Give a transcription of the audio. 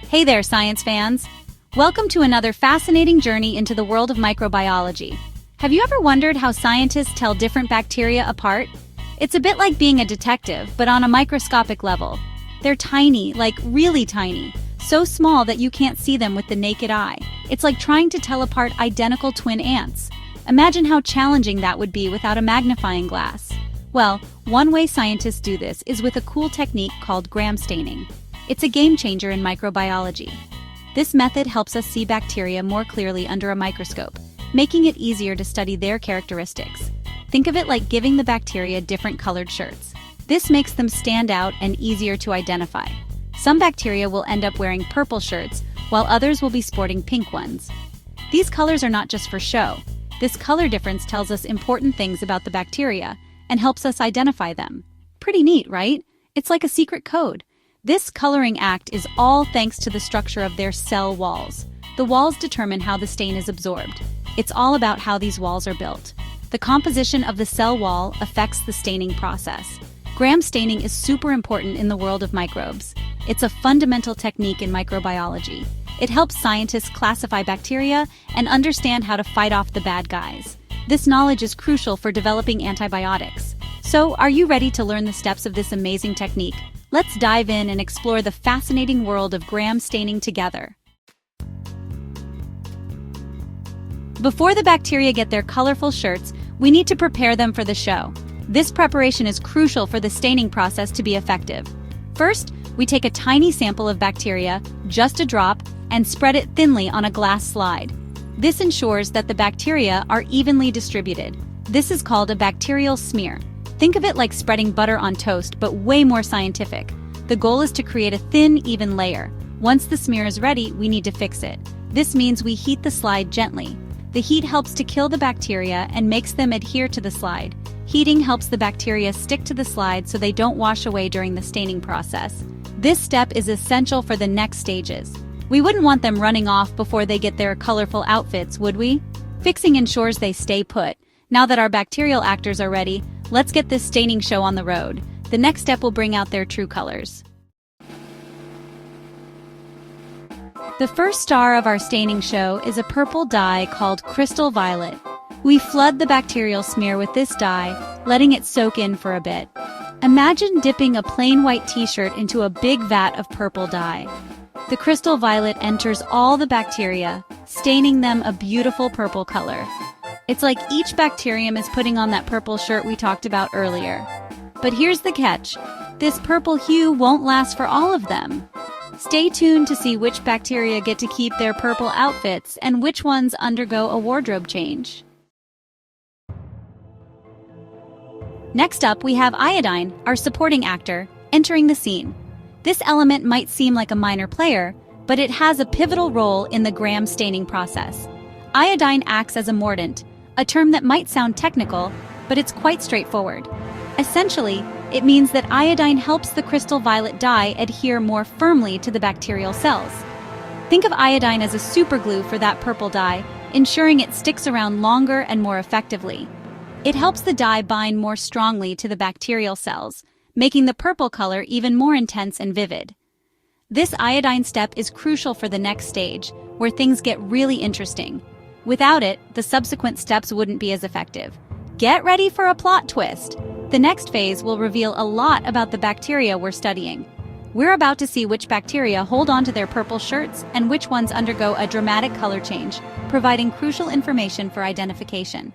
Hey there, science fans! Welcome to another fascinating journey into the world of microbiology. Have you ever wondered how scientists tell different bacteria apart? It's a bit like being a detective, but on a microscopic level. They're tiny, like really tiny, so small that you can't see them with the naked eye. It's like trying to tell apart identical twin ants. Imagine how challenging that would be without a magnifying glass. Well, one way scientists do this is with a cool technique called gram staining. It's a game changer in microbiology. This method helps us see bacteria more clearly under a microscope, making it easier to study their characteristics. Think of it like giving the bacteria different colored shirts. This makes them stand out and easier to identify. Some bacteria will end up wearing purple shirts, while others will be sporting pink ones. These colors are not just for show. This color difference tells us important things about the bacteria and helps us identify them. Pretty neat, right? It's like a secret code. This coloring act is all thanks to the structure of their cell walls. The walls determine how the stain is absorbed. It's all about how these walls are built. The composition of the cell wall affects the staining process. Gram staining is super important in the world of microbes. It's a fundamental technique in microbiology. It helps scientists classify bacteria and understand how to fight off the bad guys. This knowledge is crucial for developing antibiotics. So, are you ready to learn the steps of this amazing technique? Let's dive in and explore the fascinating world of gram staining together. Before the bacteria get their colorful shirts, we need to prepare them for the show. This preparation is crucial for the staining process to be effective. First, we take a tiny sample of bacteria, just a drop, and spread it thinly on a glass slide. This ensures that the bacteria are evenly distributed. This is called a bacterial smear. Think of it like spreading butter on toast, but way more scientific. The goal is to create a thin, even layer. Once the smear is ready, we need to fix it. This means we heat the slide gently. The heat helps to kill the bacteria and makes them adhere to the slide. Heating helps the bacteria stick to the slide so they don't wash away during the staining process. This step is essential for the next stages. We wouldn't want them running off before they get their colorful outfits, would we? Fixing ensures they stay put. Now that our bacterial actors are ready, let's get this staining show on the road. The next step will bring out their true colors. The first star of our staining show is a purple dye called Crystal Violet. We flood the bacterial smear with this dye, letting it soak in for a bit. Imagine dipping a plain white t-shirt into a big vat of purple dye. The Crystal Violet enters all the bacteria, staining them a beautiful purple color. It's like each bacterium is putting on that purple shirt we talked about earlier. But here's the catch. This purple hue won't last for all of them. Stay tuned to see which bacteria get to keep their purple outfits and which ones undergo a wardrobe change. Next up, we have iodine, our supporting actor, entering the scene. This element might seem like a minor player, but it has a pivotal role in the gram staining process. Iodine acts as a mordant, a term that might sound technical, but it's quite straightforward. Essentially, it means that iodine helps the crystal violet dye adhere more firmly to the bacterial cells. Think of iodine as a superglue for that purple dye, ensuring it sticks around longer and more effectively. It helps the dye bind more strongly to the bacterial cells, making the purple color even more intense and vivid. This iodine step is crucial for the next stage, where things get really interesting. Without it, the subsequent steps wouldn't be as effective. Get ready for a plot twist! The next phase will reveal a lot about the bacteria we're studying. We're about to see which bacteria hold on to their purple shirts and which ones undergo a dramatic color change, providing crucial information for identification.